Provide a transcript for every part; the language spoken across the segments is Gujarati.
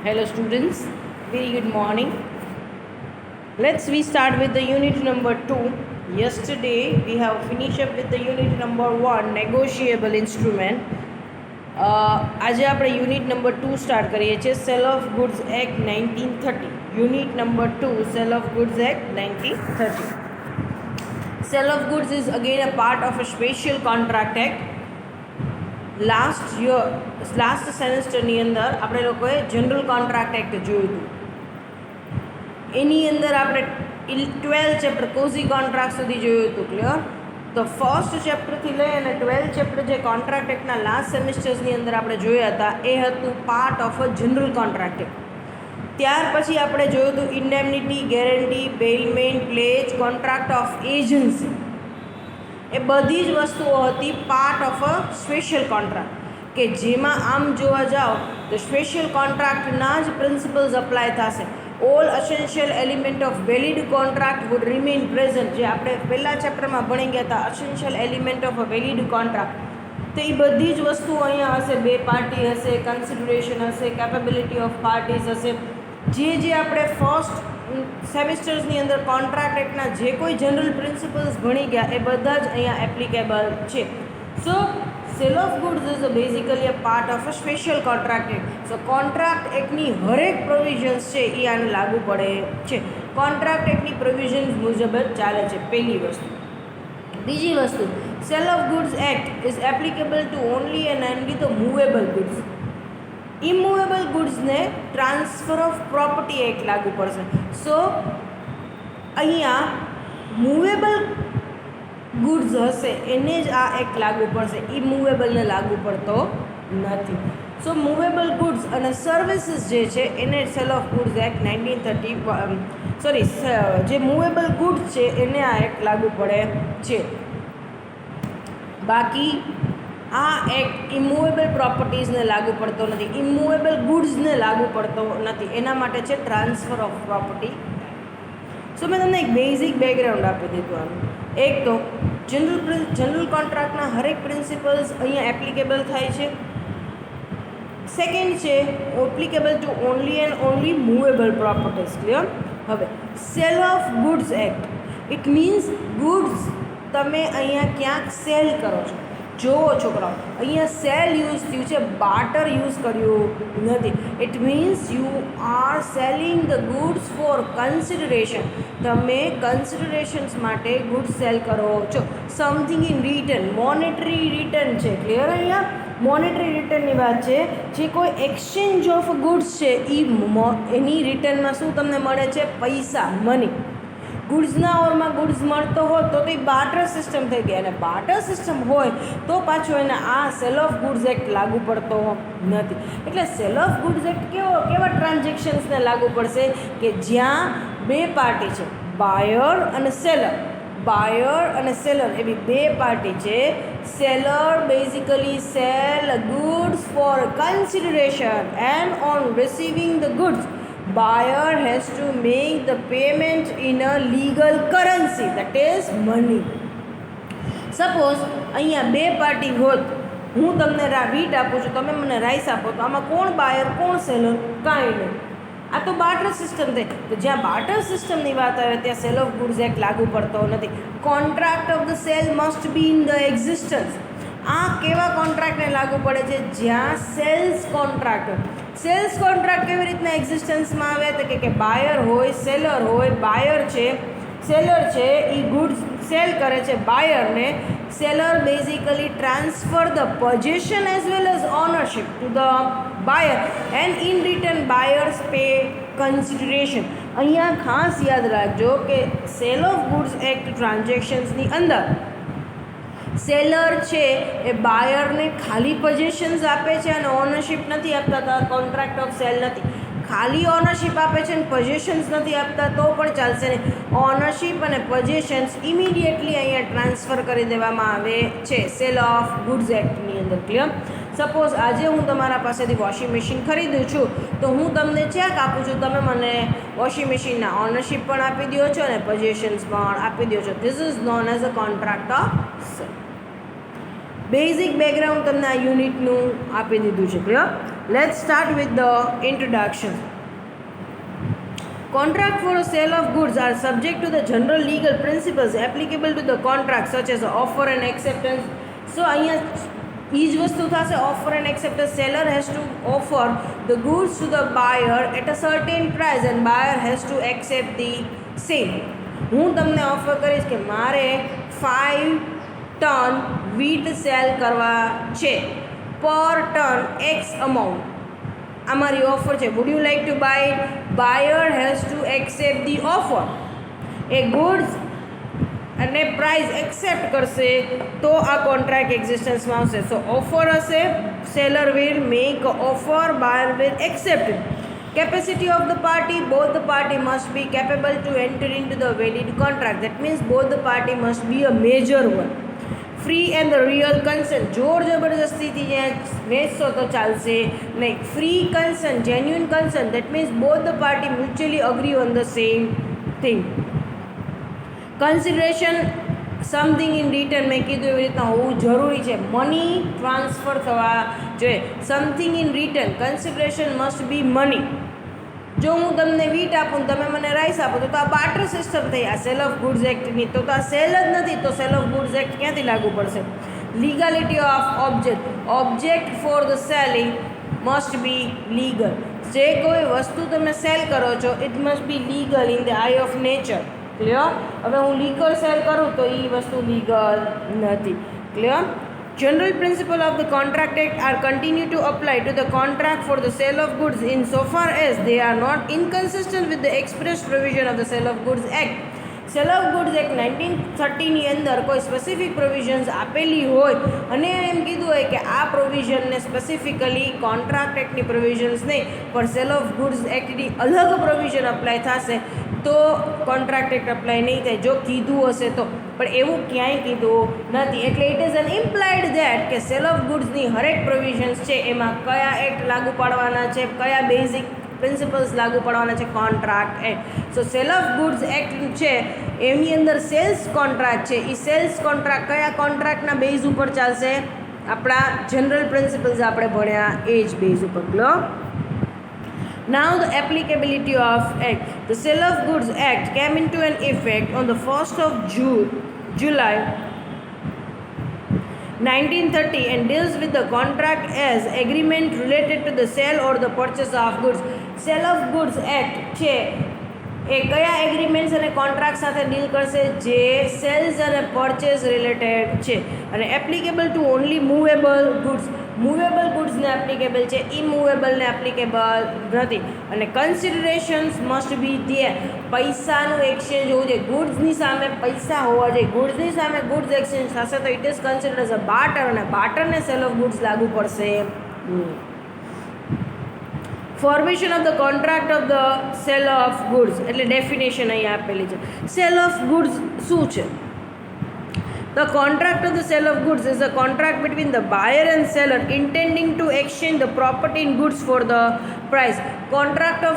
Hello students, very good morning. We start with the unit number 2. Yesterday we have finished up with the unit number 1, negotiable instrument. આજે આપણે યુનિટ નંબર 2 સ્ટાર્ટ કરીએ છીએ, sale of goods act 1930. Unit number 2, sale of goods act 1930. Sale of goods is again a part of a special contract act. Last સેમેસ્ટરની અંદર આપણે લોકોએ જનરલ કોન્ટ્રાક્ટ એક્ટ જોયું હતું. એની અંદર આપણે 12 ચેપ્ટર કોઝી કોન્ટ્રાક્ટ સુધી જોયું હતું. ક્લિયર? તો ફર્સ્ટ ચેપ્ટરથી લઈ અને 12 ચેપ્ટર જે કોન્ટ્રાક્ટ એક્ટના લાસ્ટ સેમિસ્ટર્સની અંદર આપણે જોયા હતા એ હતું part of a general contract act. ત્યાર પછી આપણે જોયું હતું indemnity, guarantee, bailment, pledge, contract of agency. એ બધી જ વસ્તુઓ હતી part of a special contract, કે જેમાં આમ જોવા જાઓ તો સ્પેશિયલ કોન્ટ્રાક્ટના જ પ્રિન્સિપલ્સ અપ્લાય થશે. All essential element of valid contract would remain present, જે આપણે પહેલા ચેપ્ટરમાં ભણી ગયા હતા, essential element of a valid contract. તો એ બધી જ વસ્તુઓ અહીંયા હશે. બે પાર્ટી હશે, કન્સિડરેશન હશે, કેપેબિલિટી ઓફ પાર્ટીઝ હશે. જે આપણે ફર્સ્ટ સેમિસ્ટર્સની અંદર કોન્ટ્રાક્ટ એક્ટના જે કોઈ જનરલ પ્રિન્સિપલ્સ ભણી ગયા એ બધા જ અહીંયા એપ્લિકેબલ છે. So sale of goods is basically a part of a special contract act. So contract એક્ટની હરેક પ્રોવિઝન્સ છે એ આને લાગુ પડે છે. કોન્ટ્રાક્ટ એક્ટની પ્રોવિઝન્સ મુજબ જ ચાલે છે, પહેલી વસ્તુ. બીજી વસ્તુ, sale of goods act is applicable to only and only the movable goods. Immovable ગુડ્સને ટ્રાન્સફર ઓફ પ્રોપર્ટી એક્ટ લાગુ પડશે. સો અહીંયા મૂવેબલ ગુડ્સ હશે એને જ આ એક્ટ લાગુ પડશે, ઇમૂવેબલને લાગુ પડતો નથી. સો મૂવેબલ ગુડ્સ અને સર્વિસીસ જે છે એને સેલ ઓફ ગુડ્સ એક્ટ 1930 જે મૂવેબલ ગુડ્સ છે એને આ એક્ટ લાગુ પડે છે. બાકી આ એક્ટ ઇમૂવેબલ પ્રોપર્ટીઝને લાગુ પડતો નથી, ઇમૂવેબલ ગુડ્સને લાગુ પડતો નથી. એના માટે છે ટ્રાન્સફર ઓફ પ્રોપર્ટી. સો મેં તમને એક બેઝિક બેકગ્રાઉન્ડ આપી દીધું આનું. એક તો જનરલ કોન્ટ્રાક્ટના હરેક પ્રિન્સિપલ્સ અહીંયા એપ્લિકેબલ થાય છે. સેકન્ડ છે applicable to only and only movable properties. Clear? હવે sale of goods act, it means goods તમે અહીંયા ક્યાંક સેલ કરો છો. જોવો છોકરાઓ, અહીંયા સેલ યુઝ થયું છે, બાર્ટર યુઝ કર્યું નથી. It means you are selling the goods for consideration. તમે કન્સિડરેશન્સ માટે ગુડ્સ સેલ કરો છો. Something in return, monetary return છે. ક્લિયર? અહીંયા મોનેટરી રિટર્નની વાત છે. જે કોઈ એક્સચેન્જ ઓફ ગુડ્સ છે એની રિટર્નમાં શું તમને મળે છે? પૈસા, મની. ગુડ્સના ઓરમાં ગુડ્સ મળતો હોય તો એ બાર્ટર સિસ્ટમ થઈ ગઈ, અને બાર્ટર સિસ્ટમ હોય તો પાછો એને આ સેલ ઓફ ગુડ્સ એક્ટ લાગુ પડતો નથી. એટલે સેલ ઓફ ગુડ્સ એક્ટ કેવા ટ્રાન્ઝેક્શન્સને લાગુ પડશે? કે જ્યાં બે પાર્ટી છે, બાયર અને સેલર. બાયર અને સેલર એવી બે પાર્ટી છે. Seller basically sell goods for consideration and on receiving the goods buyer has to make the payment in a legal currency, that is money. Suppose અહીંયા બે પાર્ટી હોત, હું તમને વીટ આપું છું, તમે મને રાઈસ આપો, તો આમાં કોણ બાયર કોણ સેલર? કાંઈ નહીં. આ તો બાર્ટર સિસ્ટમ થઈ. તો જ્યાં બાર્ટર સિસ્ટમની વાત આવે ત્યાં સેલ ઓફ ગુડ્સ એક્ટ લાગુ પડતો નથી. Contract of the cell must be in the existence. આ કેવા કોન્ટ્રાક્ટને લાગુ પડે છે? જ્યાં સેલ્સ કોન્ટ્રાક્ટ. સેલ્સ કોન્ટ્રાક્ટ કેવી રીતના એક્ઝિસ્ટન્સમાં આવે? તો કે બાયર હોય, સેલર હોય. બાયર છે, સેલર છે, એ ગુડ્સ સેલ કરે છે બાયરને. Seller basically transfer the possession as well as ownership to the buyer and in return buyers pay consideration. અહીંયા ખાસ યાદ રાખજો કે સેલ ઓફ ગુડ્સ એક્ટ ટ્રાન્ઝેક્શન્સની અંદર સેલર છે એ બાયરને ખાલી પોઝેશન્સ આપે છે અને ઓનરશિપ નથી આપતા. કોન્ટ્રાક્ટ ઓફ સેલ નથી. ખાલી ઓનરશિપ આપે છે અને પોઝેશન્સ નથી આપતા તો પણ ચાલશે નહીં. ઓનરશિપ અને પોઝેશન્સ ઇમિડિયેટલી અહીંયા ટ્રાન્સફર કરી દેવામાં આવે છે સેલ ઓફ ગુડ્સ એક્ટની અંદર. ક્લિયર? સપોઝ આજે હું તમારા પાસેથી વોશિંગ મશીન ખરીદું છું તો હું તમને ચેક આપું છું, તમે મને વોશિંગ મશીનના ઓનરશિપ પણ આપી દો છો અને પોઝેશન્સ પણ આપી દો છો. This is known as a contract of cell. Basic background તમને આ યુનિટનું આપી દીધું છે. Clear? Let's start with the introduction. Contract for a sale of goods are subject to the general legal principles applicable to the contract such as offer and acceptance. So અહીંયા એ જ વસ્તુ થશે, offer and acceptance. Seller has to offer the goods to the buyer at a certain price and buyer has to accept the same. હું તમને ઓફર કરીશ કે મારે 5 ટન વીટ સેલ કરવા છે, પર ટન એક્સ અમાઉન્ટ. આ મારી ઓફર છે. Would you like to buy it? Buyer has to accept the offer. એ ગુડ્સ અને પ્રાઇસ એક્સેપ્ટ કરશે તો આ કોન્ટ્રાક્ટ એક્ઝિસ્ટન્સમાં આવશે. સો ઓફર હશે, seller will make offer, buyer will accept. Capacity of the party, both the party must be capable to enter into the valid contract. That means both the party must be a major one. Free and the real consent. જોર જબરજસ્તીથી જ્યાં વેચશો તો ચાલશે નહીં. Free consent, genuine consent. That means both the party mutually agree on the same thing. Consideration, something in return. મેં કીધું એવી રીતના હોવું જરૂરી છે. મની ટ્રાન્સફર થવા જોઈએ. Something in return. Consideration must be money. જો હું તમને વીટ આપું, તમે મને રાઈસ આપો, તો આ બાર્ટર સિસ્ટમ થઈ. આ સેલ ઓફ ગુડ્સ એક્ટની તો આ સેલ જ નથી, તો સેલ ઓફ ગુડ્સ એક્ટ ક્યાંથી લાગુ પડશે? Legality of object. Object for the selling must be legal. જે કોઈ વસ્તુ તમે સેલ કરો છો, it must be legal in the eye of nature. Clear? હવે હું લીગલ સેલ કરું તો એ વસ્તુ લીગલ નથી. Clear? General principle of the Contract Act are continue to apply to the contract for the sale of goods in so far as they are not inconsistent with the express provision of the Sale of Goods Act. Sale of Goods Act 1930ની અંદર કોઈ સ્પેસિફિક પ્રોવિઝન્સ આપેલી હોય અને એમ કીધું હોય કે આ પ્રોવિઝનને સ્પેસિફિકલી કોન્ટ્રાક્ટ એક્ટની પ્રોવિઝન્સ નહીં પણ સેલ ઓફ ગુડ્સ એક્ટની અલગ પ્રોવિઝન અપ્લાય થશે તો કોન્ટ્રાક્ટ એક્ટ અપ્લાય નહીં થાય. જો કીધું હશે તો, પણ એવું ક્યાંય કીધું નથી. એટલે it is an implied that કે સેલ ઓફ ગુડ્સની હરેક પ્રોવિઝન્સ છે એમાં કયા એક્ટ લાગુ પાડવાના છે, કયા બેઝિક પ્રિન્સિપલ્સ લાગુ પાડવાના છે? Contract act. So sale of goods act છે એની અંદર સેલ્સ કોન્ટ્રાક્ટ છે. એ સેલ્સ કોન્ટ્રાક્ટ કયા કોન્ટ્રાક્ટના બેઝ ઉપર ચાલશે? આપણા જનરલ પ્રિન્સિપલ્સ આપણે ભણ્યા એ જ બેઝ ઉપર. Now the applicability of Act. The Sale of Goods Act came into an effect on the 1st of July 1930 and deals with the contract as agreement related to the sale or the purchase of goods. Sale of Goods Act છે એ કયા એગ્રીમેન્ટ્સ અને કોન્ટ્રાક્ટ સાથે ડીલ કરશે? જે સેલ્સ અને પરચેસ રિલેટેડ છે અને applicable to only movable goods. Movable ગુડ્સને એપ્લિકેબલ છે, ઇમૂવેબલને એપ્લિકેબલ નથી. અને કન્સિડરેશન્સ મસ્ટ બી ધેર. પૈસાનું એક્સચેન્જ હોવું જોઈએ. ગુડ્સની સામે પૈસા હોવા જોઈએ. ગુડ્સની સામે ગુડ્સ એક્સચેન્જ થશે તો it is considered as a barter અને બાર્ટરને સેલ ઓફ ગુડ્સ લાગુ પડશે. Formation of the contract of the cell of goods એટલે ડેફિનેશન અહીં આપેલી છે. સેલ ઓફ ગુડ્સ શું છે? The contract of the sale of goods is a contract between the buyer and seller intending to exchange the property and goods for the price. Contract of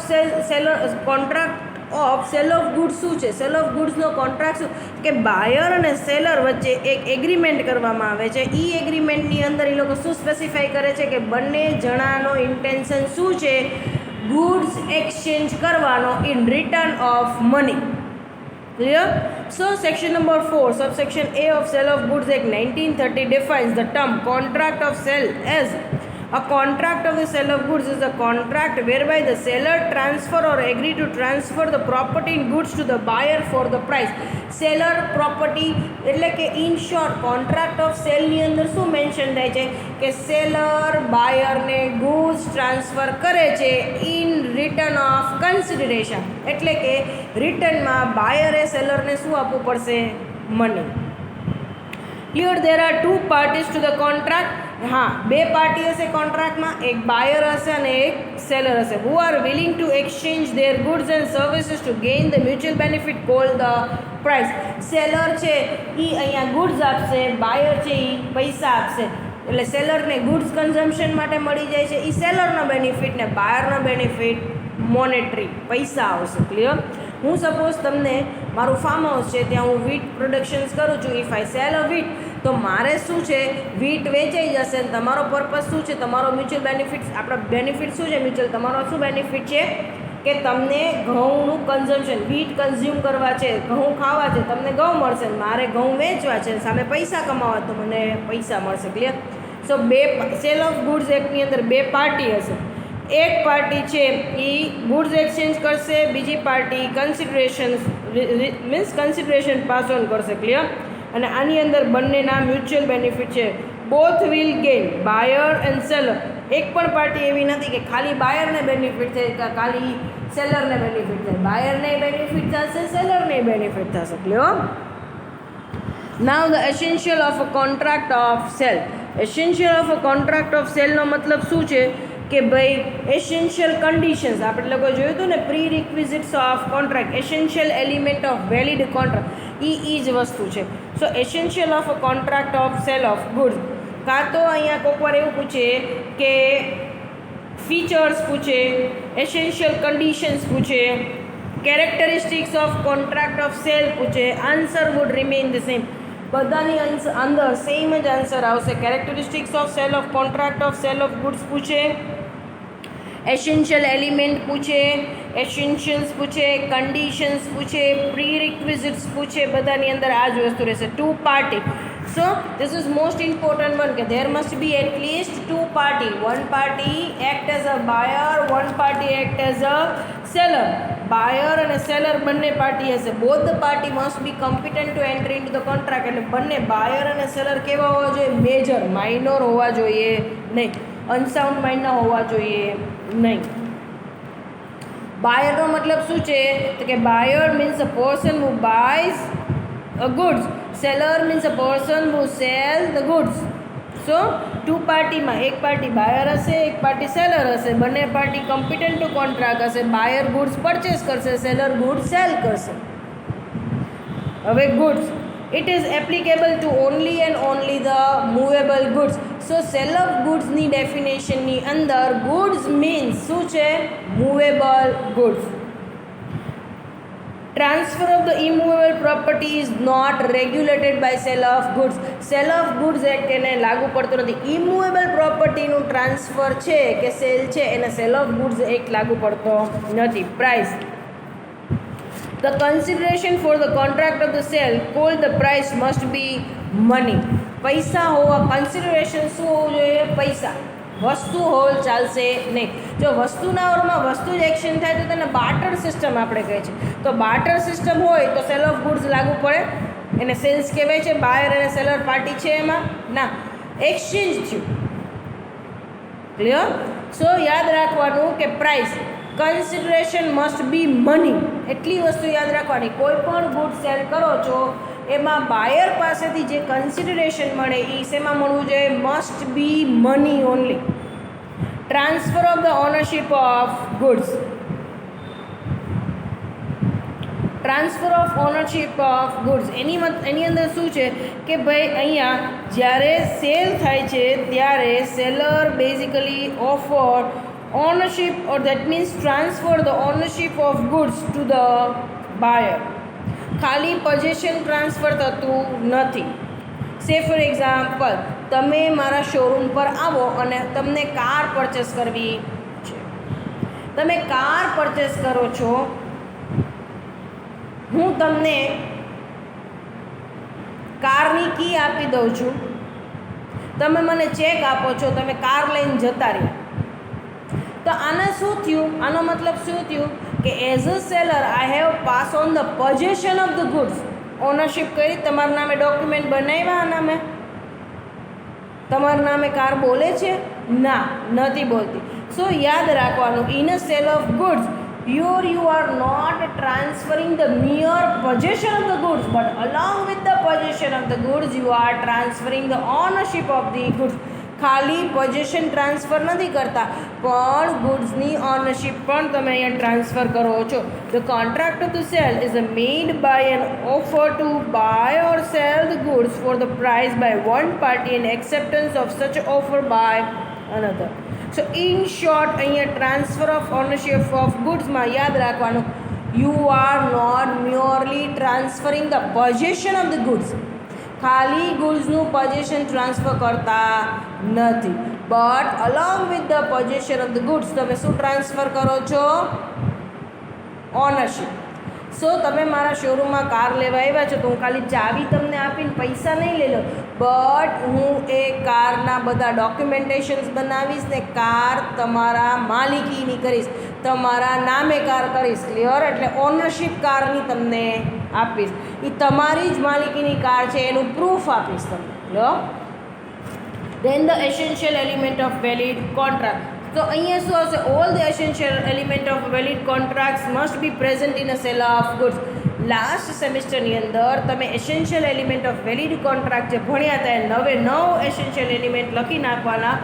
cell of goods શું છે? સેલ ઓફ ગુડ્સનો કોન્ટ્રાક્ટ શું કે બાયર અને સેલર વચ્ચે એક એગ્રીમેન્ટ કરવામાં આવે છે. એ એગ્રીમેન્ટની અંદર એ લોકો શું સ્પેસિફાઈ કરે છે કે બંને જણાનો ઇન્ટેન્શન શું છે? ગુડ્સ એક્સચેન્જ કરવાનો in written of money. Clear? So section number 4 subsection A of Sale of Goods Act 1930 defines the term contract of sale as a contract of the sale of goods is a contract whereby the seller transfer or agree to transfer the property and goods to the buyer for the price. Seller property એટલે કે ઇન શોર્ટ કોન્ટ્રાક્ટ ઓફ સેલની અંદર શું મેન્શન થાય છે કે સેલર બાયરને ગુડ્સ ટ્રાન્સફર કરે છે ઇન રિટર્ન ઓફ કન્સિડરેશન. એટલે કે રિટર્નમાં બાયરે સેલરને શું આપવું પડશે? Money. Clear? There are 2 parties to the contract. હા, 2 પાર્ટી હશે કોન્ટ્રાક્ટમાં, એક બાયર હશે અને એક સેલર હશે. Who are willing two exchange there goods and services two gain the mutual benefit call the price. Seller છે એ અહીંયા ગુડ્સ આપશે, બાયર છે એ પૈસા આપશે. એટલે સેલરને ગુડ્સ કન્ઝમ્પશન માટે મળી જાય છે, એ સેલરનો બેનિફિટ ને બાયરનો બેનિફિટ મોનેટરી પૈસા આવશે. ક્લિયર? હું સપોઝ તમને મારું ફાર્મ હાઉસ છે ત્યાં હું વીટ પ્રોડક્શન્સ કરું છું. ઇફ આઈ સેલ અ વીટ તો મારે શું છે, વીટ વેચાઈ જશે અને તમારો પર્પઝ શું છે, તમારો મ્યુચ્યુઅલ બેનિફિટ્સ, આપણા બેનિફિટ શું છે મ્યુચ્યુઅલ, તમારો શું બેનિફિટ છે કે તમને ઘઉંનું કન્ઝમ્પશન, વીટ કન્ઝ્યુમ કરવા છે, ઘઉં ખાવા છે, તમને ઘઉં મળશે, મારે ઘઉં વેચવા છે, સામે પૈસા કમાવા, તો મને પૈસા મળશે. Clear? So sale of goods એક્ટની અંદર બે પાર્ટી હશે. એક પાર્ટી છે એ ગુડ્સ એક્સચેન્જ કરશે, બીજી પાર્ટી કન્સિડરેશન પાસ ઓન કરશે. ક્લિયર? અને આની અંદર બંનેના મ્યુચ્યુઅલ બેનિફિટ છે. Both will gain, buyer and seller. એક પણ પાર્ટી એવી નથી કે ખાલી બાયરને બેનિફિટ થાય કે ખાલી સેલરને બેનિફિટ થાય. બાયરને બેનિફિટ થશે, સેલરને બેનિફિટ થશે. Clear? Now the essential of a contract of cell. Essential of a contract of સેલનો મતલબ શું છે કે ભાઈ એસેન્શિયલ કન્ડિશન્સ, આપણે લોકો જોયું હતું ને, prerequisites of contract, essential element of valid contract, એ જ વસ્તુ છે. So essential of a contract of sale of goods, કાં તો અહીંયા કોઈક વાર એવું પૂછે કે ફીચર્સ પૂછે, એસેન્શિયલ કન્ડિશન્સ પૂછે, characteristics of contract of sale પૂછે, answer would remain the same. બધાની અંદર સેમ જ આન્સર આવશે. Characteristics of sale of contract of sale of goods પૂછે, એસેન્શિયલ એલિમેન્ટ પૂછે, એસેન્શિયલ્સ પૂછે, કન્ડિશન્સ પૂછે, પ્રી રિક્વિઝિટ્સ પૂછે, બધાની અંદર આ જ વસ્તુ રહેશે. Two party. So this is most important one કે there must be at least two party. One party act as a buyer, one party act as a seller. Buyer અને સેલર બંને પાર્ટી હશે. Both the party must be competent to entry into the contract. એટલે બંને બાયર અને સેલર કેવા હોવા જોઈએ? મેજર, માઇનોર હોવા જોઈએ નહીં, અનસાઉન્ડ માઇન્ડના હોવા જોઈએ નહીં. બાયરનો મતલબ શું છે તો કે buyer means a person who buys a goods, seller means a person who sell the goods. So two પાર્ટીમાં એક પાર્ટી બાયર હશે, એક પાર્ટી સેલર હશે. બંને પાર્ટી કોમ્પિટન્ટ ટુ કોન્ટ્રાક્ટ હશે. બાયર ગુડ્સ પરચેસ કરશે, સેલર ગુડ્સ સેલ કરશે. હવે goods, it is applicable to only and only the movable goods. So sale of ગુડ્સની ડેફિનેશનની અંદર ગુડ્સ મીન્સ શું છે? Movable goods. Transfer of the immovable property is not regulated by sale of goods. Sale of goods act એને લાગુ પડતો નથી. ઇમૂવેબલ પ્રોપર્ટીનું ટ્રાન્સફર છે કે સેલ છે એને સેલ ઓફ ગુડ્સ એક્ટ લાગુ પડતો નથી. Price, the consideration for the contract of the cell cold the price must be money. પૈસા હોવા, કન્સિડરેશન શું હોવું જોઈએ? પૈસા. વસ્તુ હોલ ચાલશે નહીં. જો વસ્તુના ઓરમાં વસ્તુ જ એક્સચેન્જ થાય તો તેને બાર્ટર સિસ્ટમ આપણે કહે છે. તો બાર્ટર સિસ્ટમ હોય તો સેલ ઓફ ગુડ્સ લાગુ પડે, એને સેલ્સ કહેવાય છે. બાયર અને સેલર પાર્ટી છે એમાં ના, એક્સચેન્જ થયું. ક્લિયર? સો યાદ રાખવાનું કે price, consideration must be money. એટલી વસ્તુ યાદ રાખવાની. કોઈ પણ ગુડ સેલ કરો છો એમાં બાયર પાસેથી જે કન્સિડરેશન મળે એ શેમાં મળવું જોઈએ? Must be money only. Transfer of the ownership of goods. Transfer of ownership of goods એની અંદર શું છે કે ભાઈ અહીંયા જ્યારે સેલ થાય છે ત્યારે seller basically offer ownership, or that means transfer the ownership of goods to the buyer. ખાલી પોઝેશન ટ્રાન્સફર થતું નથી. સે ફોર એક્ઝામ્પલ, તમે મારા શોરૂમ પર આવો અને તમને કાર પરચેસ કરવી છે. તમે કાર પરચેસ કરો છો, હું તમને કારની કી આપી દઉં છું, તમે મને ચેક આપો છો, તમે કાર લઈને જતા રહ્યા. તો આને શું થયું? આનો મતલબ શું થયું કે as a seller I have pass on the possession of the goods. Ownership કરી, તમારા નામે ડોક્યુમેન્ટ બનાવ્યા, નામે તમારા નામે કાર બોલે છે? ના, નથી બોલતી. સો યાદ રાખવાનું, in a sale of goods you are not transferring the mere possession of the goods, but along with the possession of the goods you are transferring the ownership of the goods. ખાલી પોઝેશન ટ્રાન્સફર નથી કરતા, પણ ગુડ્સની ઓનરશિપ પણ તમે અહીંયા ટ્રાન્સફર કરો છો. The contract of the sale is made by an offer to buy or sell the goods for the price by one party and acceptance of such offer by another. So in short અહીંયા ટ્રાન્સફર ઓફ ઓનરશિપ ઓફ ગુડ્સમાં યાદ રાખવાનું, you are not merely transferring the possession of the goods. ખાલી ગુડ્સનું પોઝેશન ટ્રાન્સફર કરતા નથી, but along with the possession of the goods તમે શું ટ્રાન્સફર કરો છો? ઓનરશિપ. સો તમે મારા શોરૂમમાં કાર લેવા આવ્યા છો તો હું ખાલી ચાવી તમને આપીને પૈસા નહીં લઈ લઉં, બટ હું એ કારના બધા ડોક્યુમેન્ટેશન્સ બનાવીશ ને કાર તમારા માલિકીની કરીશ, તમારા નામે કાર કરીશ. ક્લિયર? એટલે ઓનરશિપ કારની તમને આપીશ, એ તમારી જ માલિકીની કાર છે એનું પ્રૂફ આપીશ તમને. Clear? Then the essential element of valid contract. તો અહીંયા શું હશે? All the essential element of valid contracts must be present in a sale of goods. Last સેમેસ્ટરની અંદર તમે essential element of valid contract જે ભણ્યા હતા એ 9 એસેન્શિયલ એલિમેન્ટ લખી નાખવાના.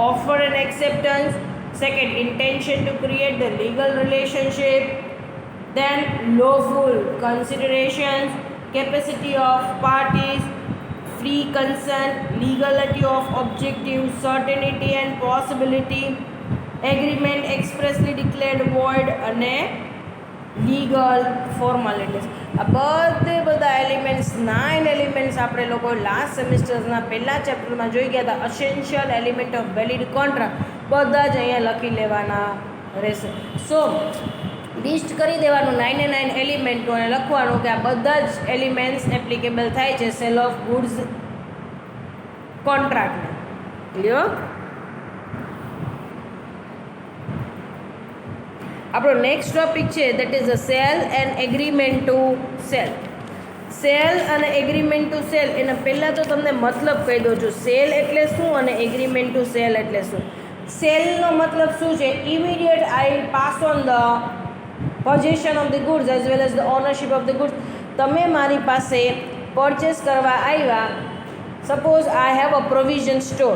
Offer and acceptance, second intention to create the legal relationship, then lawful considerations, capacity of parties, free consent, legality of objective, certainty and possibility, agreement expressly declared void અને લીગલ ફોર્માલિટીઝ. આ બધા એલિમેન્ટ્સ 9 એલિમેન્ટ્સ આપણે લોકો લાસ્ટ સેમિસ્ટરના પહેલા ચેપ્ટરમાં જોઈ ગયા હતા. Essential element of valid contract બધા જ અહીંયા લખી લેવાના રહેશે. સો લિસ્ટ કરી દેવાનું 9 એલિમેન્ટો અને લખવાનું કે આ બધા જ એલિમેન્ટ્સ એપ્લિકેબલ થાય છે સેલ ઓફ ગુડ્સ કોન્ટ્રાક્ટને. ક્લિયર? આપણો નેક્સ્ટ ટોપિક છે that is a sale and agreement to sale. Sale અને એગ્રીમેન્ટ ટુ સેલ એના પહેલાં તો તમને મતલબ કહી દઉં છું. સેલ એટલે શું અને એગ્રીમેન્ટ ટુ સેલ એટલે શું? સેલનો મતલબ શું છે? Immediate I pass on the possession of the goods as well as the ownership of the goods. તમે મારી પાસે પરચેસ કરવા આવ્યા, suppose I have a provision store,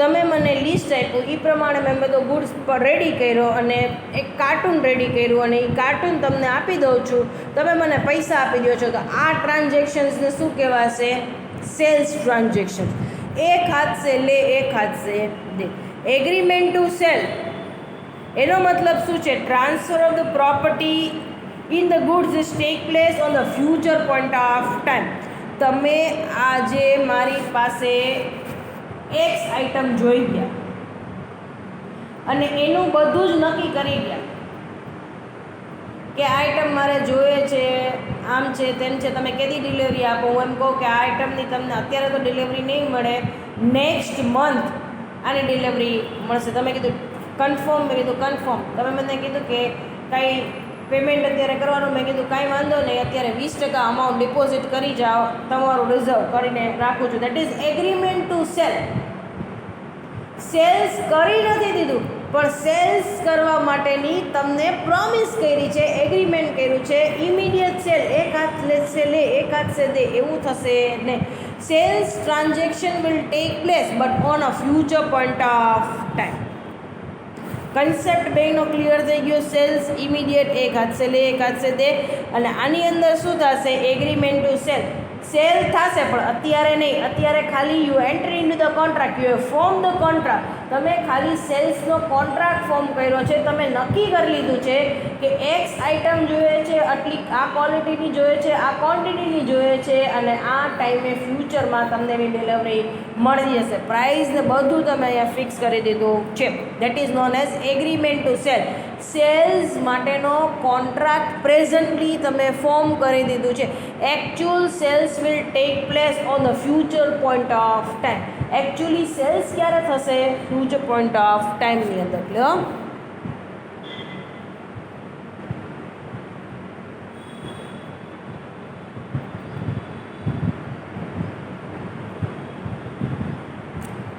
તમે મને લિસ્ટ આપ્યું, એ પ્રમાણે મેં બધો ગુડ્સ પર રેડી કર્યો અને એક કાર્ટૂન રેડી કર્યું અને એ કાર્ટૂન તમને આપી દઉં છું, તમે મને પૈસા આપી દો છો, તો આ ટ્રાન્ઝેક્શન્સને શું કહેવાશે? Sales transaction. એક હાથ સે લે એક હાથ સે દે. એગ્રીમેન્ટ ટુ સેલ એનો મતલબ શું છે? Transfer of the property in the goods is take place on the future point of time. તમે આજે મારી પાસે એક્સ આઇટમ જોઈ ગયા અને એનું બધું જ નક્કી કરી ગયા કે આ આઇટમ મારે જોઈએ છે, આમ છે તેમ છે, તમે કેદી ડિલિવરી આપો? હું એમ કહું કે આ આઇટમની તમને અત્યારે તો ડિલિવરી નહીં મળે, નેક્સ્ટ મંથ આની ડિલિવરી મળશે. તમે કીધું કન્ફર્મ, મેં કીધું કન્ફર્મ. તમે મને કીધું કે કાંઈ પેમેન્ટ અત્યારે કરવાનું, મેં કીધું કાંઈ વાંધો નહીં, અત્યારે 20% અમાઉન્ટ ડિપોઝિટ કરી જાઓ, તમારું રિઝર્વ કરીને રાખું છું. That is agreement to sale. Sales કરી નથી દીધું, પણ સેલ્સ કરવા માટેની તમને પ્રોમિસ કરી છે, એગ્રીમેન્ટ કર્યું છે. ઇમિડિયેટ સેલ, એક હાથ સે લે એક હાથ સે દે એવું થશે ને. Sales transaction will take place but on a future point of time. Concept બેનો ક્લિયર થઈ ગયો. સેલ્સ ઇમિડિયેટ, એક હાથ સે લે એક હાથ સે દે. અને આની અંદર શું થશે? Agreement to sale. સેલ થશે પણ અત્યારે નહીં. અત્યારે ખાલી you enter in the contract, you have form the contract. તમે ખાલી સેલ્સનો કોન્ટ્રાક્ટ ફોર્મ કર્યો છે, તમે નક્કી કરી લીધું છે કે એક્સ આઇટમ જોઈએ છે, આટલી આ ક્વોલિટીની જોઈએ છે, આ ક્વોન્ટિટીની જોઈએ છે અને આ ટાઈમે ફ્યુચરમાં તમને એની ડિલિવરી મળી જશે. પ્રાઇસ ને બધું તમે અહીંયા ફિક્સ કરી દીધું છે. That is known as agreement to sale. Sales માટેનો કોન્ટ્રાક્ટ પ્રેઝન્ટલી તમે ફોર્મ કરી દીધું છે. Actual sales will take place on the future point of time. Actually sales ક્યારે થશે? ફ્યુચર પોઈન્ટ ઓફ ટાઈમની અંદર. Clear?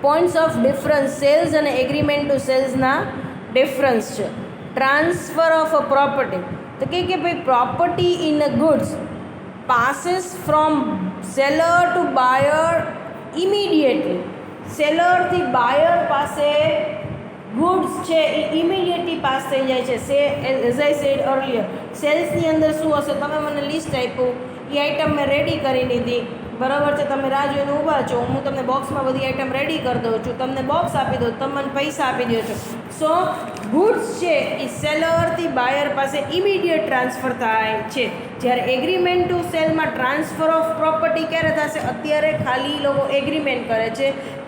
Points of difference sales અને એગ્રીમેન્ટ ટુ સેલ્સના ડિફરન્સ છે. ટ્રાન્સફર ઓફ અ પ્રોપર્ટી, તો કે ભાઈ property in a goods passes from seller to buyer immediately. સેલરથી બાયર પાસે ગુડ્સ છે એ ઇમિડિયેટલી પાસ થઈ જાય છે. એઝ આઈ સેડ અર્લિયર, સેલ્સની અંદર શું હશે? તમે મને લિસ્ટ આપ્યું, એ આઇટમ મેં રેડી કરી લીધી, બરાબર છે, તમે રાહ જોઈને ઊભા છો, હું તમને બોક્સમાં બધી આઈટમ રેડી કરી દઉં છું, તમને બોક્સ આપી દઉં, તમે મને પૈસા આપી દો છો. સો ગુડ્સ છે એ સેલરથી બાયર પાસે ઇમિડિયેટ ટ્રાન્સફર થાય છે. જ્યારે એગ્રીમેન્ટ ટુ સેલમાં ટ્રાન્સફર ઓફ પ્રોપર્ટી ક્યારે થશે? અત્યારે ખાલી લોકો એગ્રીમેન્ટ કરે છે,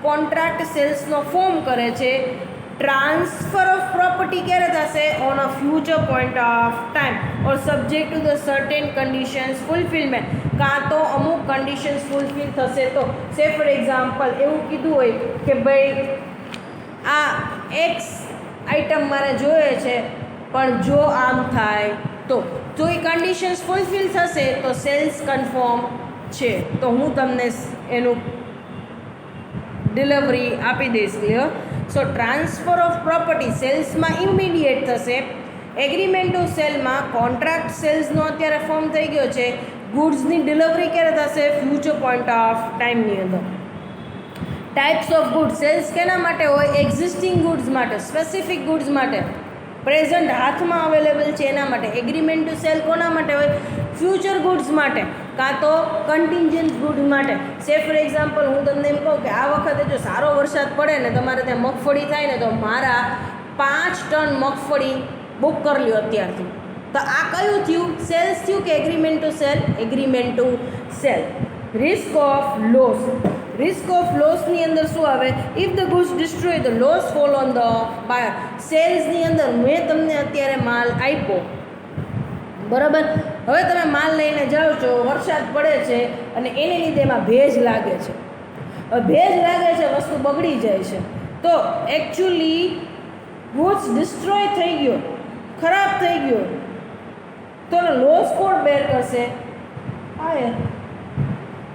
કોન્ટ્રાક્ટ સેલ્સનો ફોર્મ કરે છે. ટ્રાન્સફર ઓફ પ્રોપર્ટી ક્યારે થશે? On a future point of time or subject to the certain conditions fulfilment. કાં તો અમુક કન્ડિશન્સ ફૂલફિલ થશે તો, સે ફોર એક્ઝામ્પલ એવું કીધું હોય કે ભાઈ આ એક્સ આઇટમ મારે જોઈએ છે, પણ જો આમ થાય તો એ કન્ડિશન્સ ફૂલફિલ થશે તો સેલ્સ કન્ફર્મ છે, તો હું તમને એનું ડિલિવરી આપી દઈશ. Clear? So transfer of property સેલ્સમાં ઇમિડિયેટ થશે. એગ્રીમેન્ટ ટુ સેલમાં કોન્ટ્રાક્ટ સેલ્સનો અત્યારે ફોર્મ થઈ ગયો છે. ગુડ્સની ડિલિવરી ક્યારે થશે? ફ્યુચર પોઈન્ટ ઓફ ટાઈમની અંદર. ટાઈપ્સ ઓફ ગુડ્સ સેલ્સ કેના માટે હોય? એક્ઝિસ્ટિંગ ગુડ્સ માટે, સ્પેસિફિક ગુડ્સ માટે, પ્રેઝન્ટ હાથમાં અવેલેબલ છે એના માટે. એગ્રીમેન્ટ ટુ સેલ કોના માટે હોય? ફ્યુચર ગુડ્સ માટે, કાં તો કન્ટિન્જન્ટ ગુડ માટે. સે ફોર એક્ઝામ્પલ હું તમને એમ કહું કે આ વખતે જો સારો વરસાદ પડે ને, તમારે ત્યાં મગફળી થાય ને, તો મારા 5 ટન મગફળી બુક કરી લ્યો અત્યારથી. તો આ કયું થયું? સેલ્સ થયું કે agreement to sale? Agreement to sale. Risk of loss. Risk of લોસની અંદર શું આવે? If the goods destroy the loss fall on the buyer. સેલ્સની અંદર મેં તમને અત્યારે માલ આપ્યો, બરાબર? હવે તમે માલ લઈને જાઓ છો, વરસાદ પડે છે અને એને લીધે એમાં ભેજ લાગે છે. હવે ભેજ લાગે છે, વસ્તુ બગડી જાય છે, તો એકચ્યુઅલી ગુડ્સ ડિસ્ટ્રોય થઈ ગયો, ખરાબ થઈ ગયો, તો લોસ કોણ બેર કરશે? આ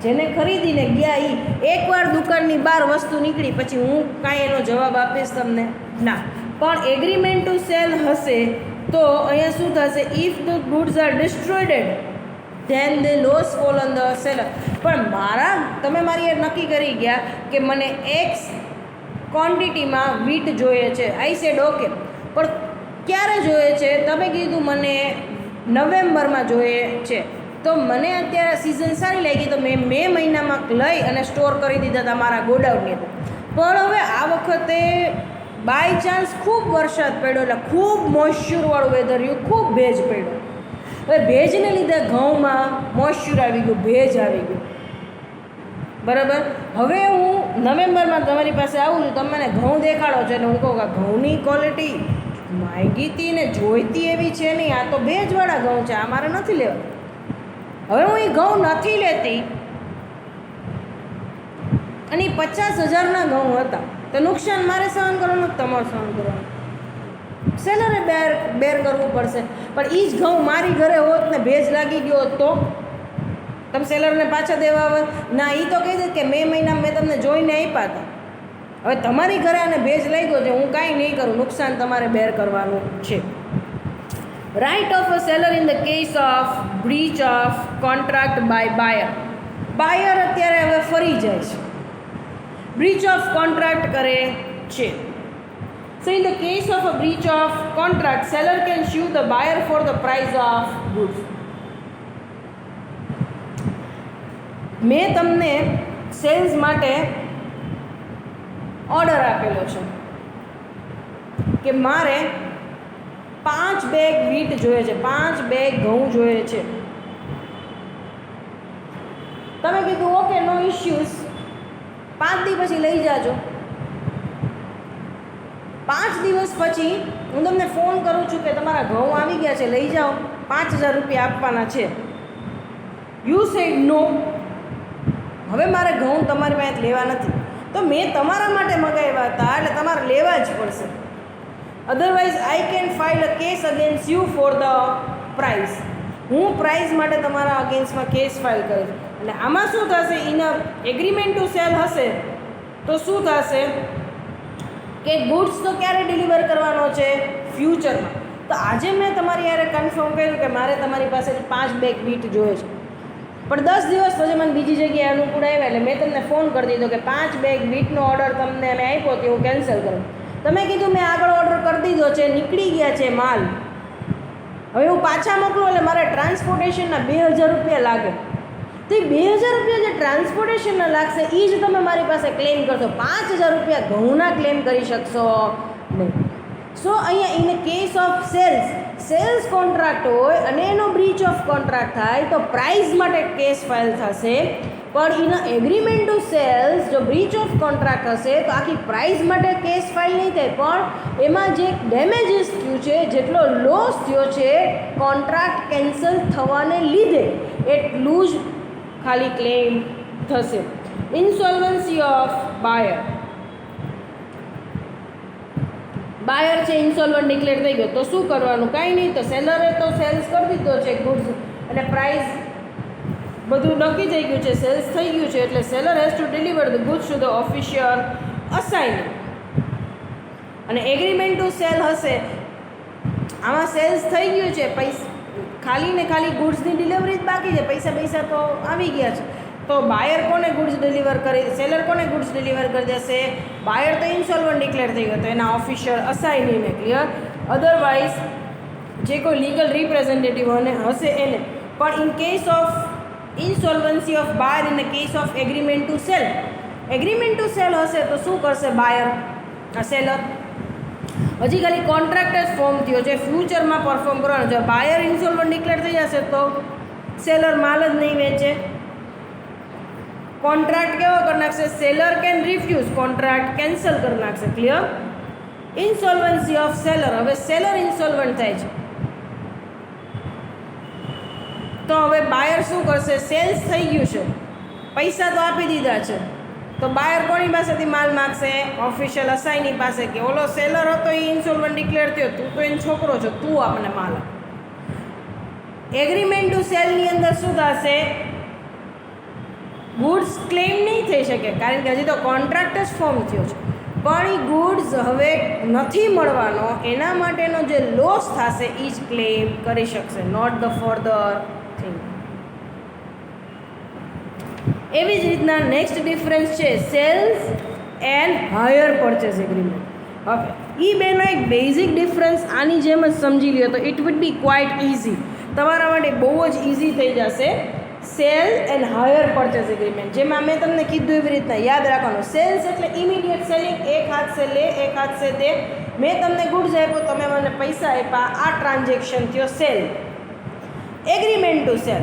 જેને ખરીદીને ગયા એ. એકવાર દુકાનની બહાર વસ્તુ નીકળી પછી હું કાંઈ એનો જવાબ આપીશ તમને? ના. પણ એગ્રીમેન્ટ ટુ સેલ હશે તો અહીંયા શું થશે? If the goods are destroyed then the loss fall on the seller. પણ તમે મારી નક્કી કરી ગયા કે મને એક્સ ક્વોન્ટિટીમાં વીટ જોઈએ છે. આઈ સેડ ઓકે, પણ ક્યારે જોઈએ છે? તમે કીધું મને નવેમ્બરમાં જોઈએ છે, તો મને અત્યારે સિઝન સારી લાગી તો મેં મે મહિનામાં લઈ અને સ્ટોર કરી દીધા હતા મારા ગોડાઉનની અંદર. પણ હવે આ વખતે બાય ચાન્સ ખૂબ વરસાદ પડ્યો, એટલે ખૂબ મોઇશ્ચરવાળું વેધર રહ્યું, ખૂબ ભેજ પડ્યો. હવે ભેજને લીધે ઘઉંમાં મોઇશ્ચર આવી ગયું, ભેજ આવી ગયું, બરાબર? હવે હું નવેમ્બરમાં તમારી પાસે આવું છું, તમે મને ઘઉં દેખાડો છો, એટલે હું કહું કે ઘઉંની ક્વોલિટી માંગીતી ને જોઈતી એવી છે નહીં, આ તો ભેજવાળા ઘઉં છે, આ મારે નથી લેવા. હવે હું એ ઘઉં નથી લેતી અને 50,000ના ઘઉં હતા, તો નુકસાન મારે સહન કરવાનું, તમારે સહન કરવાનું, સેલરે બેર કરવું પડશે. પણ એ જ ઘઉં મારી ઘરે હોત ને ભેજ લાગી ગયો હોત તો તમે સેલરને પાછા દેવા આવે ના? એ તો કહી દે કે મે મહિનામાં મેં તમને જોઈને આપ્યા હતા. હવે તમારી ઘરે આને ભેજ લાગ્યો છે, હું કાંઈ નહીં કરું, નુકસાન તમારે બેર કરવાનું છે. Right of a seller in the case of breach of contract by buyer. Buyer અત્યારે હવે ફરી જાય છે, બ્રીચ ઓફ કોન્ટ્રાક્ટ કરે છે. So in the case of a breach of contract seller can sue the buyer for the price of goods. મેં તમને સેલ્સ માટે ઓર્ડર આપેલો છે કે મારે 5 બેગ વીટ જોઈએ છે, 5 બેગ ઘઉં જોઈએ છે. તમે કીધું ઓકે, નો ઇશ્યુઝ, 5 દિવસ પછી લઈ જાજો. 5 દિવસ પછી હું તમને ફોન કરું છું કે તમારા ઘઉં આવી ગયા છે, લઈ જાઓ, 5,000 રૂપિયા આપવાના છે. You said no. હવે મારે ઘઉં તમારી પાસે લેવા નથી, તો મેં તમારા માટે મંગાવ્યા હતા એટલે તમારે લેવા જ પડશે. Otherwise I can file a case against you for the price. હું પ્રાઇસ માટે તમારા અગેન્સ્ટમાં કેસ ફાઇલ કરીશ. એટલે આમાં શું થશે? ઇન એગ્રીમેન્ટ ટુ સેલ હશે તો શું થશે કે ગુડ્સ તો ક્યારે ડિલિવર કરવાનો છે? ફ્યુચરમાં. તો આજે મેં તમારી યારે કન્ફર્મ કર્યું કે મારે તમારી પાસેથી 5 બેગ વીટ જોઈએ છે, પણ 10 દિવસ પછી મને બીજી જગ્યાએ અનુકૂળ આવ્યા એટલે મેં તમને ફોન કરી દીધો કે 5 બેગ વીટનો ઓર્ડર તમને મેં આપ્યો તે હું કેન્સલ કરું. તમે કીધું મેં આગળ ઓર્ડર કરી દીધો છે, નીકળી ગયા છે માલ, હવે હું પાછા મોકલું એટલે મારે ટ્રાન્સપોર્ટેશનના 2,000 રૂપિયા લાગે. તો એ 2000 રૂપિયા જે ટ્રાન્સપોર્ટેશનના લાગશે એ જ તમે મારી પાસે ક્લેમ કરશો. 5000 રૂપિયા ઘઉંના ક્લેમ કરી શકશો નહીં. સો અહીંયા in case of sales contract હોય અને એનો બ્રીચ ઓફ કોન્ટ્રાક્ટ થાય તો પ્રાઇસ માટે કેસ ફાઇલ થશે. પણ ઇન એગ્રીમેન્ટ ટુ સેલ્સ જો બ્રીચ ઓફ કોન્ટ્રાક્ટ હશે તો આખી પ્રાઇસ માટે કેસ ફાઇલ નહીં થાય, પણ એમાં જે ડેમેજીસ થયું છે, જેટલો લોસ થયો છે કોન્ટ્રાક્ટ કેન્સલ થવાને લીધે એટલું જ ખાલી ક્લેમ થશે. ઇન્સોલ્વન્સી ઓફ બાયર છે ઇન્સોલ્વન્ટ ડિક્લેર થઈ ગયો તો શું કરવાનું? કાંઈ નહીં, તો સેલરે તો સેલ્સ કરી દીધો છે ગુડ્સ અને પ્રાઇસ બધું નક્કી થઈ ગયું છે, સેલ્સ થઈ ગયું છે, એટલે seller has to deliver the goods to the official assign. અને એગ્રીમેન્ટ ટુ સેલ હશે, આમાં સેલ્સ થઈ ગયું છે, ખાલી ને ખાલી ગુડ્સની ડિલિવરી જ બાકી છે, પૈસા તો આવી ગયા છે. તો બાયર કોને ગુડ્સ ડિલિવર કરી, સેલર કોને ગુડ્સ ડિલિવર કરી દેશે? બાયર તો ઇન્સોલ્વન્ટ ડિક્લેર થઈ ગયો તો એના ઓફિશિયલ અસાઇનીને. ક્લિયર? અધરવાઇઝ જે કોઈ લીગલ રિપ્રેઝેન્ટેટિવ હશે એને. પણ in case of insolvency of buyer in case of agreement to sale હશે તો શું કરશે બાયર? સેલર હજી ખાલી કોન્ટ્રાક્ટ જ ફોર્મ થયો છે, ફ્યુચરમાં પરફોર્મ કરવાનો છે. બાયર ઇન્સોલ્વન્ટ ડિક્લેર થઈ જશે તો સેલર માલ જ નહીં વેચે. કોન્ટ્રાક્ટ કેવો કરી નાખશે? Seller can refuse, contract cancel કરી નાખશે. ક્લિયર? ઇન્સોલ્વન્સી ઓફ સેલર, હવે સેલર ઇન્સોલ્વન્ટ થાય છે તો હવે બાયર શું કરશે? સેલ્સ થઈ ગયું છે, પૈસા તો આપી દીધા છે, તો બાયર કોની પાસેથી માલ માગશે? ઓફિશિયલ અસાઇની પાસે, કે ઓલો સેલર હતો એ ઇન્સોલ્વન્ટ ડિક્લેર થયો, તું તો એનો છોકરો છો, તું આપણને માલ આપ. એગ્રીમેન્ટ ટુ સેલની અંદર શું થશે? ગુડ્સ ક્લેમ નહીં થઈ શકે, કારણ કે હજી તો કોન્ટ્રાક્ટ જ ફોર્મ થયો છે, પણ એ ગુડ્સ હવે નથી મળવાનો, એના માટેનો જે લોસ થશે એ જ ક્લેમ કરી શકશે, નોટ ધ ફર્ધર થિંગ. એવી જ રીતના નેક્સ્ટ ડિફરન્સ છે cells and higher purchase agreement. હવે એ બેનો એક બેઝિક ડિફરન્સ આની જેમ જ સમજી લ્યો તો it would be quite easy, તમારા માટે બહુ જ ઇઝી થઈ જશે. Cell and higher purchase agreement, જેમાં મેં તમને કીધું એવી રીતના યાદ રાખવાનું. સેલ્સ એટલે ઇમિડિયેટ સેલિંગ, એક હાથ સે લે એક હાથ સે દે. મેં તમને ગુડ્સ આપ્યો, તમે મને પૈસા આપ્યા, આ ટ્રાન્ઝેક્શન થયો સેલ. એગ્રીમેન્ટ ટુ સેલ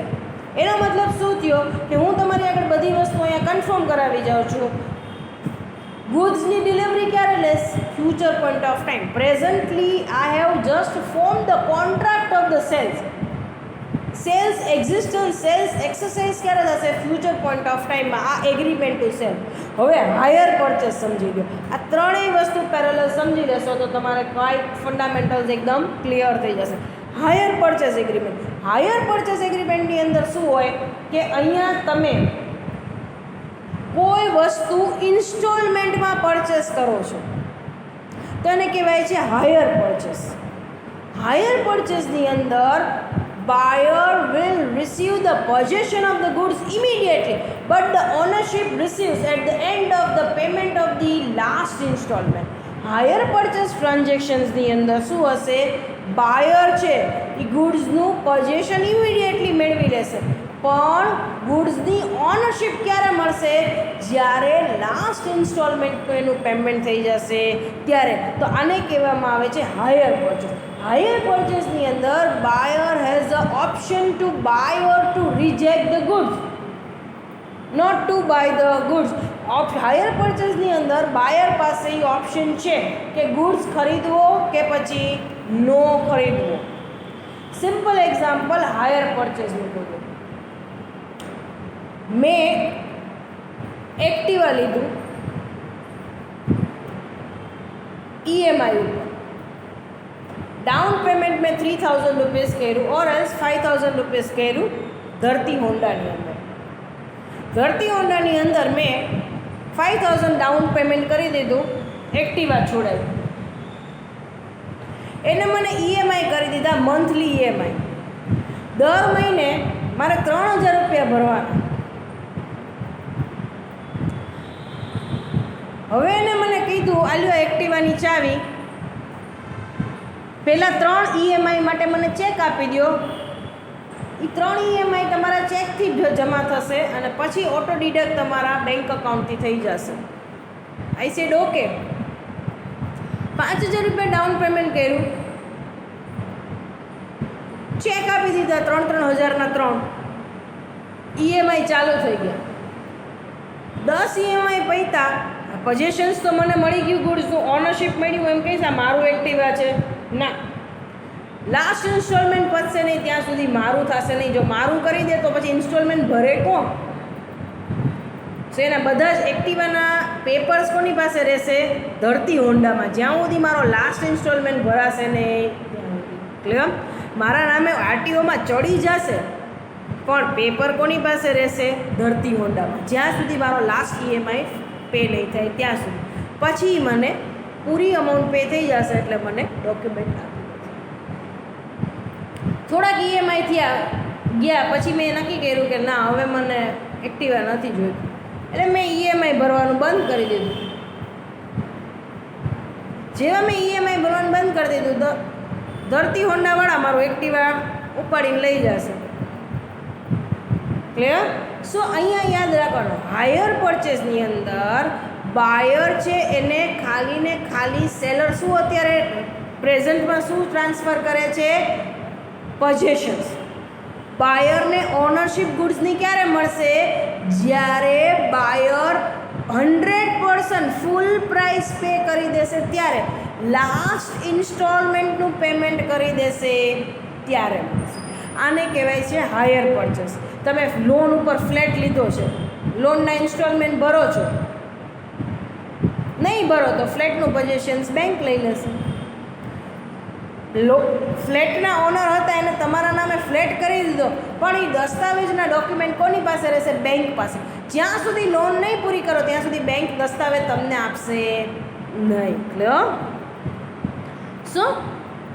એનો મતલબ શું થયો કે હું તમારી આગળ બધી વસ્તુ અહીંયા કન્ફર્મ કરાવી જાઉં છું. ગુડ્સની ડિલિવરી ક્યારે લેસ? Future point of time. Presently I have just form the contract of the sales. Sales existence, sales exercise ક્યારે થશે? ફ્યુચર પોઈન્ટ ઓફ ટાઈમમાં. આ એગ્રીમેન્ટ ટુ સેલ. હવે હાયર પરચેસ સમજી લો. આ ત્રણેય વસ્તુ પેરેલલ સમજી લેશો તો તમારે કાંઈ ફંડામેન્ટલ્સ એકદમ ક્લિયર થઈ જશે. Hire purchase agreement, hire purchase એગ્રીમેન્ટની અંદર શું હોય કે અહીંયા તમે કોઈ વસ્તુ ઇન્સ્ટોલમેન્ટમાં પરચેસ કરો છો તો એને કહેવાય છે હાયર પરચેસ. હાયર પરચેસની અંદર buyer will receive the possession of the goods immediately, but the ownership receives at the end of the payment of the last installment. Hire purchase ટ્રાન્ઝેક્શન્સની અંદર શું હશે? બાયર છે એ ગુડ્સનું પોઝેશન ઇમિડિયેટલી મેળવી લેશે, પણ ગુડ્સની ઓનરશિપ ક્યારે મળશે? જ્યારે લાસ્ટ ઇન્સ્ટોલમેન્ટનું એનું પેમેન્ટ થઈ જશે ત્યારે. તો આને કહેવામાં આવે છે હાયર પરચેસ. હાયર પરચેસની અંદર buyer has the option to buy or to reject the goods, not to buy the goods. Hire પરચેસની અંદર બાયર પાસે એ ઓપ્શન છે કે ગુડ્સ ખરીદવો કે પછી નો ખરીદવો. સિમ્પલ એક્ઝામ્પલ હાયર પરચેસનું કહ્યું. મેં એક્ટિવા લીધું EMI ઉપર, ડાઉન પેમેન્ટ મેં 3000 રૂપીસ કર્યું ઓર એલ્સ 5000 રૂપીસ કર્યું ધરતી હોન્ડાની અંદર. ધરતી હોન્ડાની અંદર મેં 5000 ડાઉન પેમેન્ટ કરી દીધું, એક્ટિવા છોડાવી, એને મને EMI કરી દીધા, મંથલી EMI. દર મહિને મારે 3000 રૂપિયા ભરવાના. હવે એને મને કીધું આલ્યો એક્ટિવાની ચાવી, પહેલાં 3 EMI માટે મને ચેક આપી દો, એ 3 EMI તમારા ચેકથી જમા થશે અને પછી ઓટો ડિડક્ટ તમારા બેંક અકાઉન્ટથી થઈ જશે. I said okay. 5,000 રૂપિયા ડાઉન પેમેન્ટ કર્યું, ચેક આપી દીધા 3,000ના 3 EMI ચાલુ થઈ ગયા. 10 EMI પૈતા, પોઝેશન્સ તો મને મળી ગયું, ગુડ્સનું ઓનરશિપ મળ્યું, એમ કહીશ આ મારું એક્ટિવા છે. ના, લાસ્ટ ઇન્સ્ટોલમેન્ટ પતશે નહીં ત્યાં સુધી મારું થશે નહીં. જો મારું કરી દે તો પછી ઇન્સ્ટોલમેન્ટ ભરે કોણ? સો એના બધા જ એક્ટિવાના પેપર્સ કોની પાસે રહેશે? ધરતી હોન્ડામાં. જ્યાં સુધી મારો લાસ્ટ ઇન્સ્ટોલમેન્ટ ભરાશે નહીં ત્યાં સુધી. ક્લિયર? મારા નામે આરટીઓમાં ચડી જશે પણ પેપર કોની પાસે રહેશે? ધરતી હોન્ડામાં. જ્યાં સુધી મારો લાસ્ટ EMI પે નહીં થાય ત્યાં સુધી. પછી મને પૂરી અમાઉન્ટ પે થઈ જશે એટલે મને ડોક્યુમેન્ટ આપી. થોડાક EMI થયા ગયા પછી મેં નક્કી કર્યું કે ના, હવે મને એક્ટિવા નથી જોઈતું, એટલે મેં EMI ભરવાનું બંધ કરી દીધું. જેવા મેં EMI ભરવાનું બંધ કરી દીધું તો ધરતી હોન્ડાવાળા મારું એક્ટિવા ઉપાડીને લઈ જશે. ક્લિયર? સો અહીંયા યાદ રાખવાનું, હાયર પરચેસની અંદર બાયર છે એને ખાલી ને ખાલી સેલર શું અત્યારે પ્રેઝન્ટમાં શું ટ્રાન્સફર કરે છે? પોઝેશન્સ. બાયરને ઓનરશિપ ગુડ્સની ક્યારે મળશે? જ્યારે બાયર 100% ફૂલ પ્રાઇસ પે કરી દેશે ત્યારે, લાસ્ટ ઇન્સ્ટોલમેન્ટનું પેમેન્ટ કરી દેશે ત્યારે મળશે. આને કહેવાય છે હાયર પરચેસ. તમે લોન ઉપર ફ્લેટ લીધો છે, લોનના ઇન્સ્ટોલમેન્ટ ભરો છો, નહીં ભરો તો ફ્લેટનું પોઝેશન્સ બેંક લઈ લેશે. ફ્લેટના ઓનર હતા એને તમારા નામે ફ્લેટ કરી દીધો પણ એ દસ્તાવેજના ડોક્યુમેન્ટ કોની પાસે રહેશે? બેંક પાસે. જ્યાં સુધી લોન નહીં પૂરી કરો ત્યાં સુધી બેંક દસ્તાવેજ તમને આપશે નહીં. ક્લિયર? સો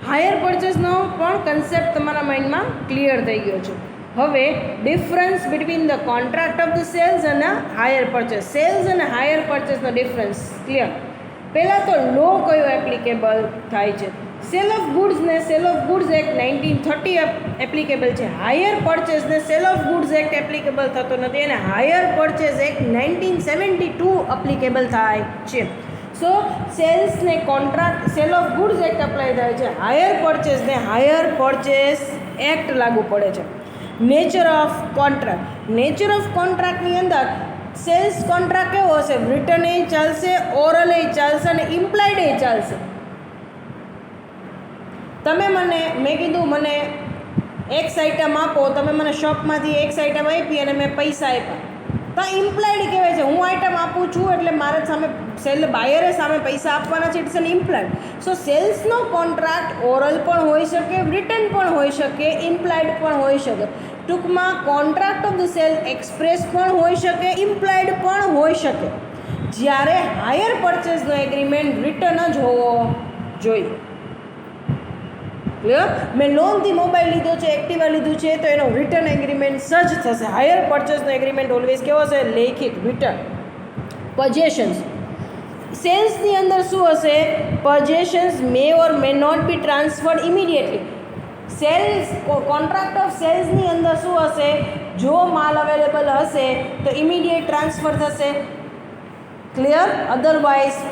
હાયર પરચેસનો પણ કન્સેપ્ટ તમારા માઇન્ડમાં ક્લિયર થઈ ગયો છે. હવે difference between the contract of the sales અને હાયર પરચેસ. સેલ્સ અને હાયર પરચેસનો ડિફરન્સ ક્લિયર. પહેલાં તો લો કયો એપ્લિકેબલ થાય છે? સેલ ઓફ ગુડ્સ ને sale of goods act 1930 applicable છે. હાયર પરચેસ ને sale of goods act applicable થતો નથી અને હાયર પરચેસ એક્ટ 1972 એપ્લિકેબલ થાય છે. સો સેલ્સને contract sale of goods act apply થાય છે, હાયર પરચેસને હાયર પરચેસ એક્ટ લાગુ પડે છે. Nature of contract. Nature of કોન્ટ્રાક્ટની અંદર સેલ્સ કોન્ટ્રાક્ટ કેવો હશે? રિટન એ ચાલશે, ઓરલ એ ચાલશે અને ઇમ્પ્લાઇડ એ ચાલશે. તમે મને, મેં કીધું મને એક્સ આઇટમ આપો, તમે મને શોપમાંથી એક્સ આઇટમ આપી અને મેં પૈસા આપ્યા, તો ઇમ્પ્લાઇડ કહેવાય છે. હું આઇટમ આપું છું એટલે મારે સામે બાયરે સામે પૈસા આપવાના છે, ઇટ્સ એન ઇમ્પ્લાઇડ. સો સેલ્સનો કોન્ટ્રાક્ટ ઓરલ પણ હોઈ શકે, રિટન પણ હોઈ શકે, ઇમ્પ્લાઇડ પણ હોઈ શકે. ટૂંકમાં contract of the cell express પણ હોઈ શકે, ઇમ્પ્લાઇડ પણ હોઈ શકે. જ્યારે હાયર પરચેસનો એગ્રીમેન્ટ રિટન જ હોવો જોઈએ. ક્લિયર? મેં લોનથી મોબાઈલ લીધો છે, એક્ટિવા લીધું છે તો એનો રિટર્ન એગ્રીમેન્ટ સજ થશે. હાયર પરચેસનો એગ્રીમેન્ટ ઓલવેઝ કેવો હશે? લેખિત, રિટર્ન. પોઝેશન્સ. સેલ્સની અંદર શું હશે? Possessions may or may not be transferred immediately. Sales contract of સેલ્સની અંદર શું હશે? જો માલ અવેલેબલ હશે તો ઇમિડિયેટ ટ્રાન્સફર થશે. ક્લિયર? અધરવાઇઝ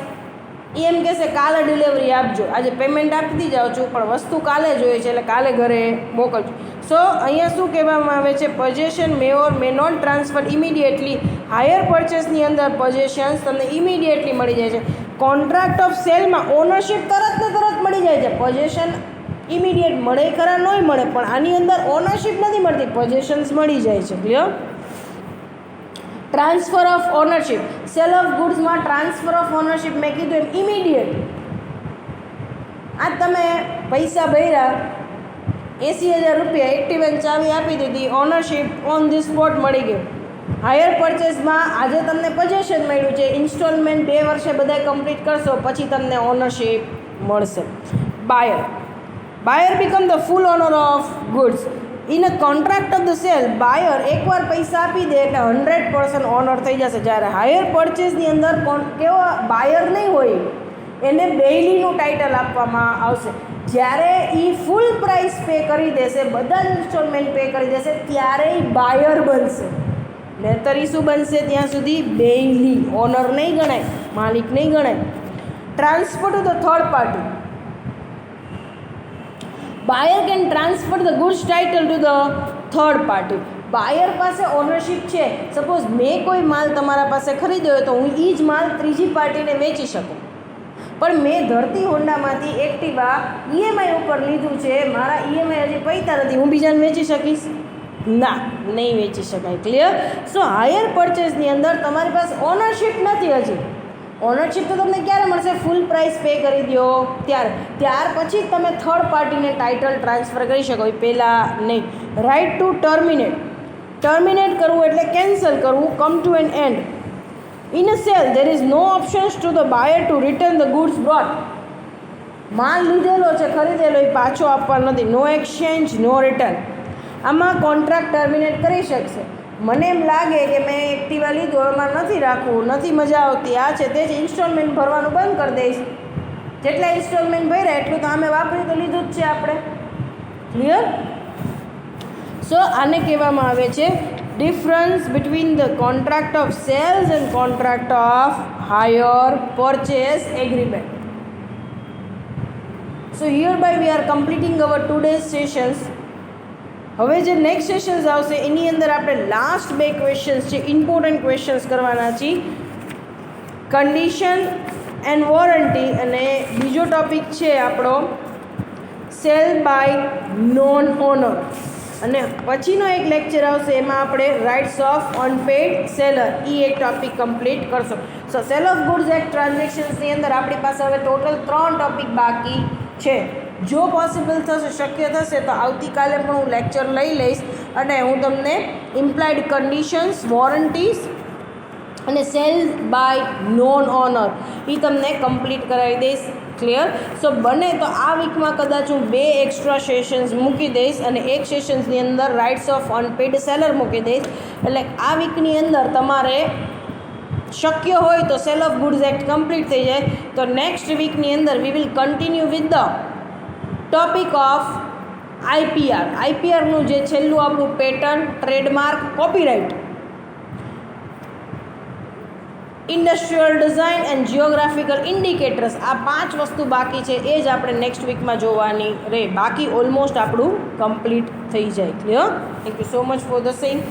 એમ કહેશે કાલે ડિલિવરી આપજો, આજે પેમેન્ટ આપી જાઉં છું પણ વસ્તુ કાલે જોઈએ છે એટલે કાલે ઘરે મોકલજો. સો અહીંયા શું કહેવામાં આવે છે? Possession may or may not transfer immediately. Hire પરચેસની અંદર પોઝેશન્સ તમને ઇમિડિયેટલી મળી જાય છે. કોન્ટ્રાક્ટ ઓફ સેલમાં ઓનરશિપ તરત ને તરત મળી જાય છે. પોઝેશન ઇમિડિયેટ મળે ખરા નહીં મળે પણ આની અંદર ઓનરશિપ નથી મળતી, પોઝેશન્સ મળી જાય છે. Clear? Transfer of ownership. Sale of ગુડ્સમાં ટ્રાન્સફર ઓફ ઓનરશિપ મેં કીધું એમ ઇમિડિયેટ. આજ તમે પૈસા ભર્યા 80,000 રૂપિયા, એક્ટિવાની ચાવી આપી દીધી, ઓનરશિપ ઓન ધી સ્પોટ મળી ગયું. હાયર પરચેસમાં આજે તમને પોઝેશન મળ્યું છે, ઇન્સ્ટોલમેન્ટ 2 વર્ષે બધા કમ્પ્લીટ કરશો પછી તમને ઓનરશિપ મળશે. Buyer. Buyer become the full owner of goods. In a contract of the sale buyer એકવાર પૈસા આપી દે એટલે 100% ઓનર થઈ જશે. જ્યારે હાયર પરચેસની અંદર કેવો બાયર નહીં હોય, એને બેઇલીનું ટાઇટલ આપવામાં આવશે. જ્યારે એ ફૂલ પ્રાઇસ પે કરી દેશે, બધા જ ઇન્સ્ટોલમેન્ટ પે કરી દેશે, ત્યારે એ બાયર બનશે. નહીંતર એ શું બનશે? ત્યાં સુધી બેયલી, ઓનર નહીં ગણાય, માલિક નહીં ગણાય. Transfer to the third party. Buyer can transfer the goods title to the third party. Buyer પાસે ઓનરશિપ છે. સપોઝ મેં કોઈ માલ તમારા પાસે ખરીદ્યો હોય તો હું એ જ માલ ત્રીજી પાર્ટીને વેચી શકું. પણ મેં ધરતી હોન્ડામાંથી એક્ટિવા ઈએમઆઈ ઉપર લીધું છે, મારા ઈએમઆઈ હજી પૈતા નથી, હું બીજાને વેચી શકીશ? ના, નહીં વેચી શકાય. ક્લિયર? સો હાયર પરચેસની અંદર તમારી પાસે ઓનરશિપ નથી હજી. ઓનરશિપ તો તમને ક્યારે મળશે? ફૂલ પ્રાઇસ પે કરી દો ત્યારે. ત્યાર પછી તમે થર્ડ પાર્ટીને ટાઇટલ ટ્રાન્સફર કરી શકો, એ પહેલાં નહીં. Right two terminate. ટર્મિનેટ કરવું એટલે કેન્સલ કરવું. Come to an end. In a sale there is no options to the buyer to return the goods brought. માલ લીધેલો છે, ખરીદેલો, એ પાછો આપવાનો નથી. નો એક્સચેન્જ, નો રિટર્ન. આમાં કોન્ટ્રાક્ટ ટર્મિનેટ કરી શકશે. મને એમ લાગે કે મેં એક્ટિવા લીધું, એમાં નથી રાખવું, નથી મજા આવતી, આ છે તે જ, ઇન્સ્ટોલમેન્ટ ભરવાનું બંધ કરી દઈશ. જેટલા ઇન્સ્ટોલમેન્ટ ભર્યા એટલું તો અમે વાપરી તો લીધું જ છે આપણે. ક્લિયર? સો આને કહેવામાં આવે છે difference between the contract of sales and contract of hire purchase agreement. So hereby we are completing our today's sessions. હવે જે નેક્સ્ટ સેશન્સ આવશે એની અંદર આપણે લાસ્ટ 2 ક્વેશ્ચન્સ છે, ઇમ્પોર્ટન્ટ ક્વેશ્ચન્સ કરવાના છીએ. કન્ડિશન એન્ડ વોરંટી, અને બીજો ટોપિક છે આપણો સેલ બાય નોન ઓનર. અને પછીનો એક લેક્ચર આવશે, એમાં આપણે રાઇટ્સ ઓફ અનપેડ સેલર, એ એક ટોપિક કમ્પ્લીટ કરશો. સો સેલ ઓફ ગુડ્સ એક્ટ ટ્રાન્ઝેક્શન્સની અંદર આપણી પાસે હવે ટોટલ 3 ટોપિક બાકી છે. જો પોસિબલ થશે, શક્ય થશે તો આવતીકાલે પણ હું લેક્ચર લઈ લઈશ અને હું તમને ઇમ્પ્લાઇડ કન્ડિશન્સ, વોરંટીઝ અને સેલ બાય નોન ઓનર એ તમને કમ્પ્લીટ કરાવી દઈશ. ક્લિયર? સો બને તો આ વીકમાં કદાચ હું 2 એક્સ્ટ્રા સેશન્સ મૂકી દઈશ અને એક સેશન્સની અંદર રાઇટ્સ ઓફ અનપેડ સેલર મૂકી દઈશ. એટલે આ વીકની અંદર તમારે શક્ય હોય તો sale of goods act complete થઈ જાય. તો નેક્સ્ટ વીકની અંદર we will continue with the topic of IPR. આઈપીઆરનું જે છેલ્લું આપણું patent, trademark, copyright, industrial design and geographical indicators, આ 5 વસ્તુ બાકી છે, એ જ આપણે નેક્સ્ટ વીકમાં જોવાની રહે. બાકી ઓલમોસ્ટ આપણું કમ્પ્લીટ થઈ જાય. Clear? Thank you so much for the same.